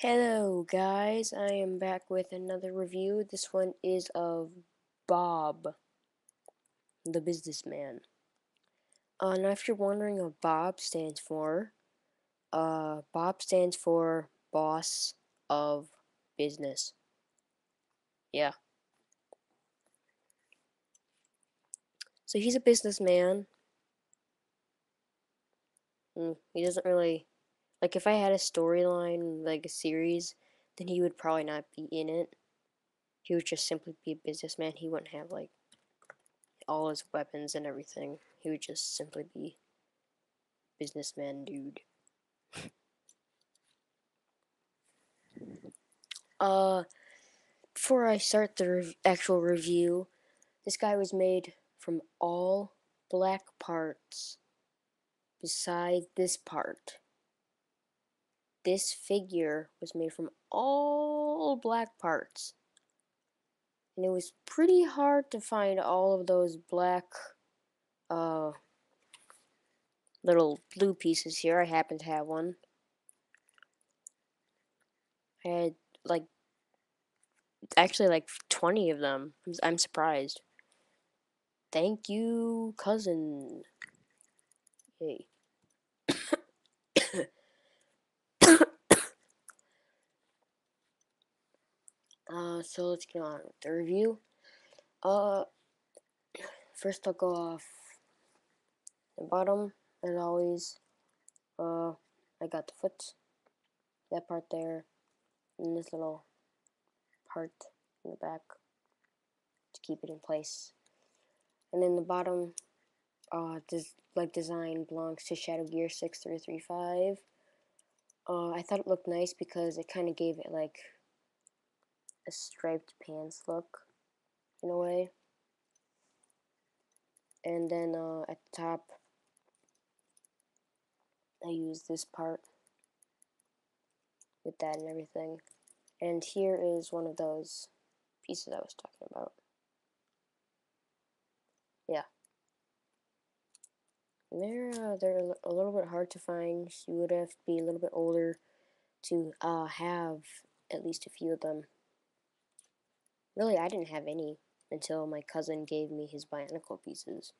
Hello guys, I am back with another review. This one is of Bob, the businessman. Now if you're wondering what Bob stands for, Bob stands for Boss of Business. Yeah. So he's a businessman. He doesn't really, like if I had a storyline, like a series, then he would probably not be in it. He would just simply be a businessman. He wouldn't have like all his weapons and everything. He would just simply be businessman dude. Uh, Before I start the actual review, this guy was made from all black parts beside this part. This figure was made from all black parts. And it was pretty hard to find all of those black uh little blue pieces here. I happen to have one. I had like actually like 20 of them. I'm surprised. Thank you, cousin. Yay. So let's get on with the review. Uh, First I'll go off the bottom, as always. Uh, I got the foot, that part there, and this little part in the back to keep it in place. And then the bottom, this design belongs to Shadow Gear 6335. I thought it looked nice because it kind of gave it like a striped pants look in a way. And then at the top, I used this part with that and everything. And here is one of those pieces I was talking about. Yeah. They're a little bit hard to find. You would have to be a little bit older to have at least a few of them. Really, I didn't have any until my cousin gave me his Bionicle pieces.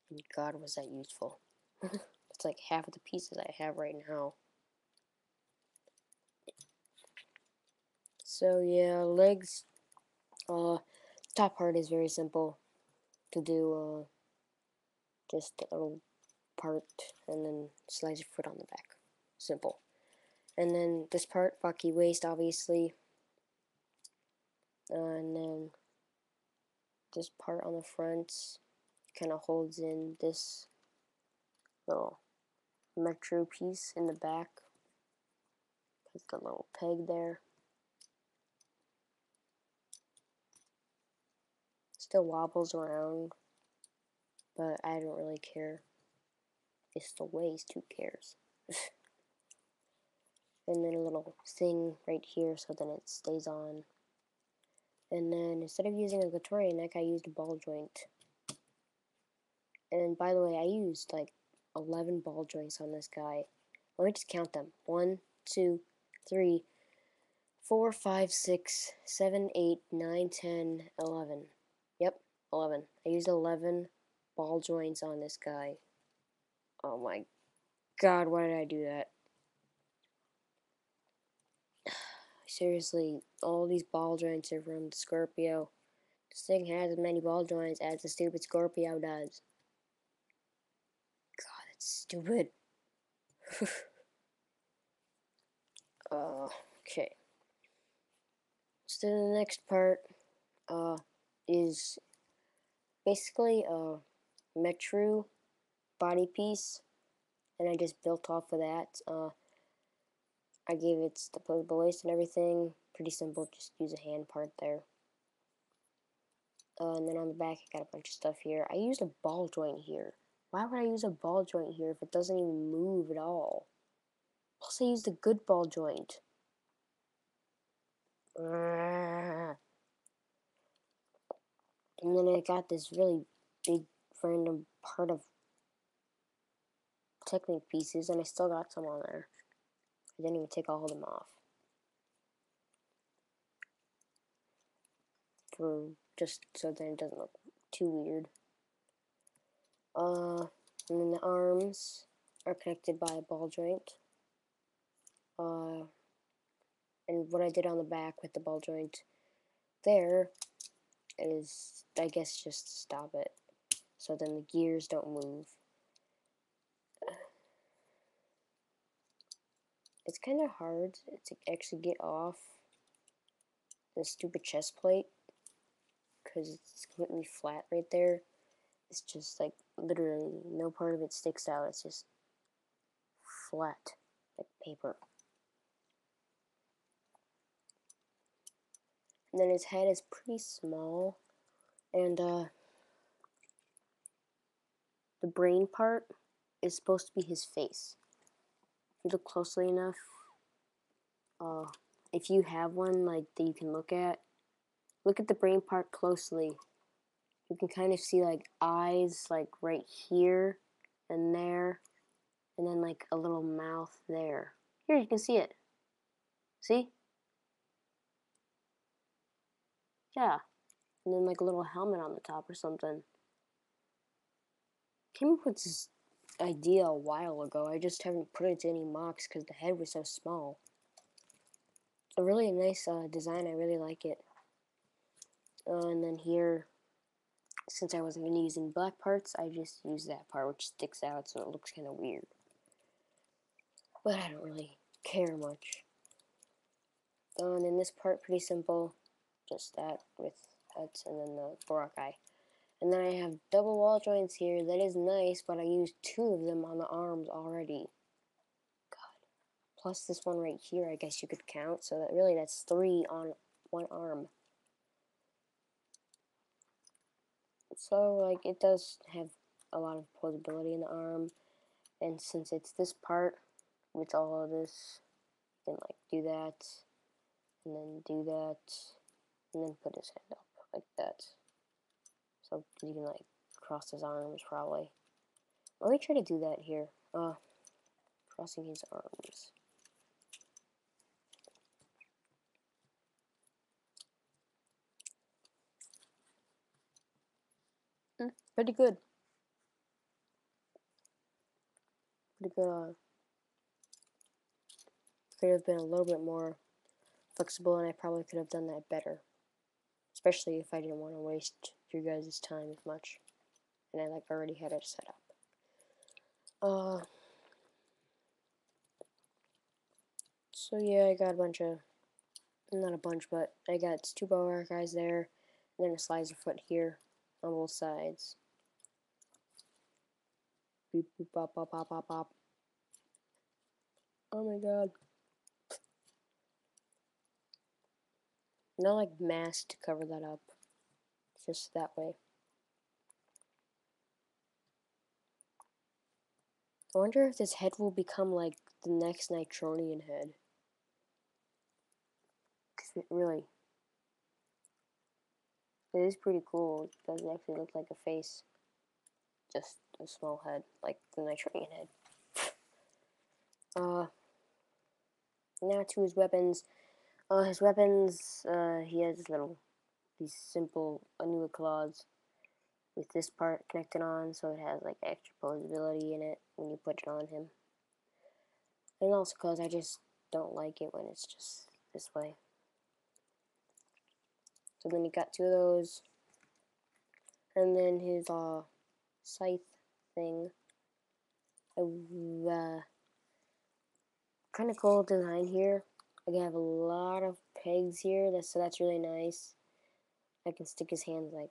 And God, was that useful. It's like half of the pieces I have right now. So yeah, legs. Top part is very simple to do. Just a little part and then slice your foot on the back. Simple. And then this part, bucky waist, obviously. And then this part on the front kind of holds in this little metro piece in the back. Put the little peg there. Still wobbles around, but I don't really care. It's the waist, who cares? And then a little thing right here so then it stays on. And then instead of using a Gatorian neck, I used a ball joint. And by the way, I used like 11 ball joints on this guy. Let me just count them. 1, 2, 3, 4, 5, 6, 7, 8, 9, 10, 11. Yep, 11. I used 11 ball joints on this guy. Oh my god, why did I do that? Seriously, all these ball joints are from the Scorpio. This thing has as many ball joints as the stupid Scorpio does. God, that's stupid. Okay. So the next part is basically a Metru body piece, and I just built off of that. I gave it the posable waist and everything. Pretty simple, just use a hand part there. And then on the back, I got a bunch of stuff here. I used a ball joint here. Why would I use a ball joint here if it doesn't even move at all? Plus, I used a good ball joint. And then I got this really big random part of Technic pieces, and I still got some on there. I didn't even take all of them off. For just so that it doesn't look too weird. And then the arms are connected by a ball joint. And what I did on the back with the ball joint there is, I guess, just to stop it, so then the gears don't move. It's kind of hard to actually get off the stupid chest plate because it's completely flat right there. It's just like literally no part of it sticks out. It's just flat like paper. And then his head is pretty small, and the brain part is supposed to be his face. If you look closely enough, if you have one like that you can look at the brain part closely. You can kind of see like eyes like right here and there, and then like a little mouth there. Here, you can see it. See? Yeah. And then like a little helmet on the top or something. Came up with this idea a while ago. I just haven't put it to any MOCs because the head was so small. It's a really nice design. I really like it. And then here, since I wasn't going to be using black parts, I just used that part which sticks out so it looks kind of weird. But I don't really care much. And in this part, pretty simple. Just that with that and then the Borak eye. And then I have double wall joints here. That is nice, but I used 2 of them on the arms already. God. Plus this one right here, I guess you could count. So that really, that's 3 on one arm. So, like, it does have a lot of posability in the arm. And since it's this part with all of this, you can, like, do that. And then do that. And then put his hand up like that. So you can like cross his arms probably. Let me try to do that here. Crossing his arms. Pretty good. Pretty good. Could have been a little bit more flexible, and I probably could have done that better. Especially if I didn't want to waste your guys' time as much, and I like already had it set up. So yeah, I got a bunch of, not a bunch, but I got 2 bow guys there, and then a slicer foot here on both sides. Beep, boop, bop, bop, bop, bop, bop. Oh my god. Not like mask to cover that up. It's just that way. I wonder if this head will become like the next Nitronian head. Cause it really, it is pretty cool. It doesn't actually look like a face. Just a small head, like the Nitronian head. Now to his weapons. He has these simple Anua claws with this part connected on, so it has like extra posability in it when you put it on him. And also because I just don't like it when it's just this way. So then you got 2 of those. And then his scythe thing. Kind of cool design here. I have a lot of pegs here, so that's really nice. I can stick his hands like,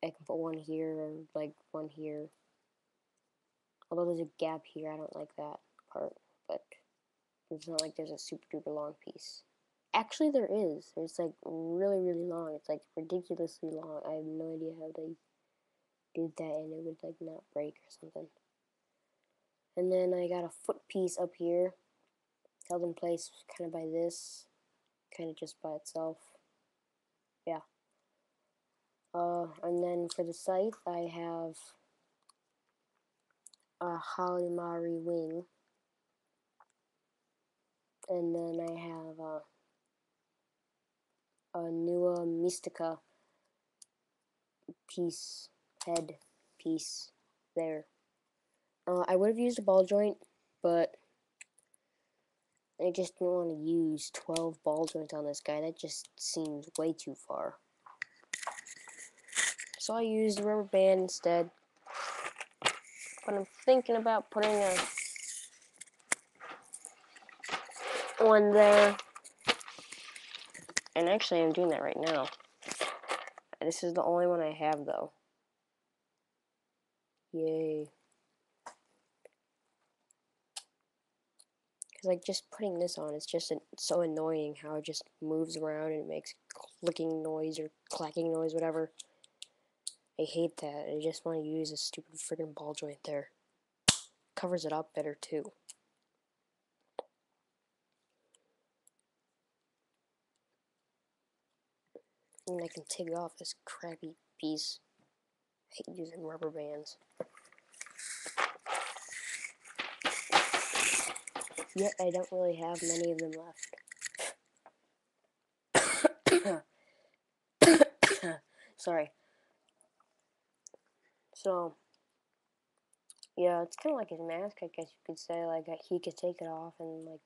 I can put one here or like one here. Although there's a gap here, I don't like that part, but it's not like there's a super duper long piece. Actually, there is. There's like really, really long. It's like ridiculously long. I have no idea how they did that and it would like not break or something. And then I got a foot piece up here, held in place kind of by this, kind of just by itself. Yeah. And then for the scythe, I have a Halimari wing. And then I have a Nua Mystica head piece there. I would have used a ball joint, but I just didn't want to use 12 ball joints on this guy. That just seems way too far. So I used a rubber band instead. But I'm thinking about putting one there. And actually, I'm doing that right now. This is the only one I have, though. Yay. Because, like, just putting this on, it's just so annoying how it just moves around and it makes clicking noise or clacking noise, whatever. I hate that. I just want to use a stupid friggin' ball joint there. Covers it up better, too. And I can take off this crappy piece. I hate using rubber bands. Yet I don't really have many of them left. Sorry. So, yeah, it's kind of like his mask, I guess you could say. Like, he could take it off and, like,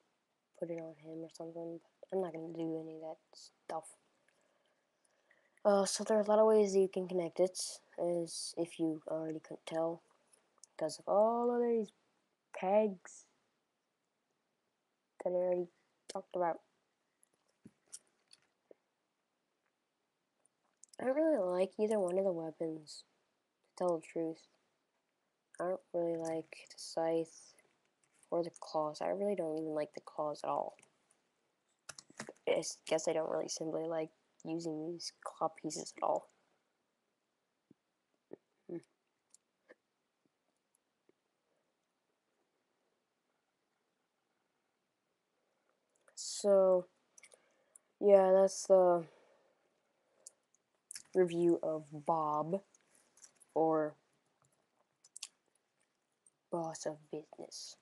put it on him or something. But I'm not going to do any of that stuff. So there are a lot of ways that you can connect it, as if you already couldn't tell, because of all of these pegs that I already talked about. I don't really like either one of the weapons, to tell the truth. I don't really like the scythe or the claws. I really don't even like the claws at all. I guess I don't really simply like using these claw pieces at all. So, yeah, that's the review of Bob, or Boss of Business.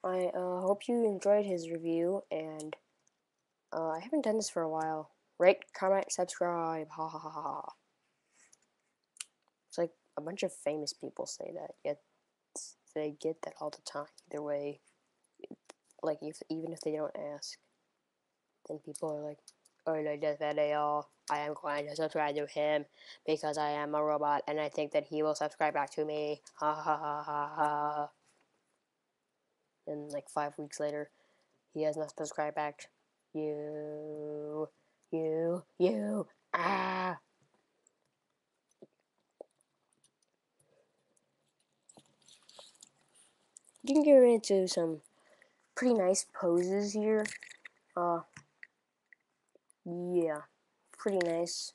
I hope you enjoyed his review, and I haven't done this for a while. Rate, comment, subscribe, ha ha ha ha. It's like a bunch of famous people say that, yet they get that all the time. Either way, like even if they don't ask, then people are like, "I like this video. I am going to subscribe to him because I am a robot, and I think that he will subscribe back to me." Ha ha ha ha ha. And like 5 weeks later, he has not subscribed back. You, ah. You can get into some pretty nice poses here. Yeah, pretty nice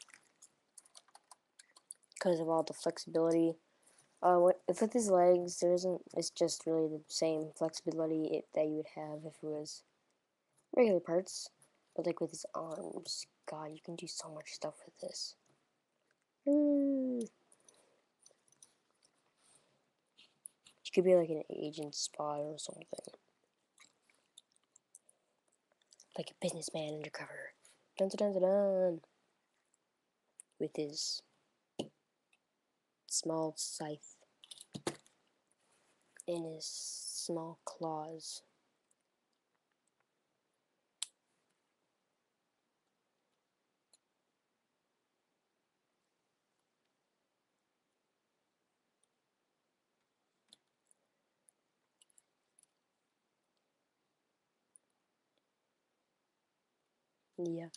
because of all the flexibility. With his legs, there isn't. It's just really the same flexibility that you would have if it was regular parts. But like with his arms, God, you can do so much stuff with this. You could be like an agent spy or something, like a businessman undercover. Dun dun dun dun dun. With his small scythe and his small claws. Yeah.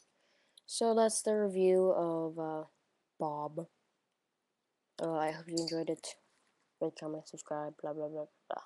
So that's the review of Bob. I hope you enjoyed it. Rate, comment, subscribe, blah blah blah blah.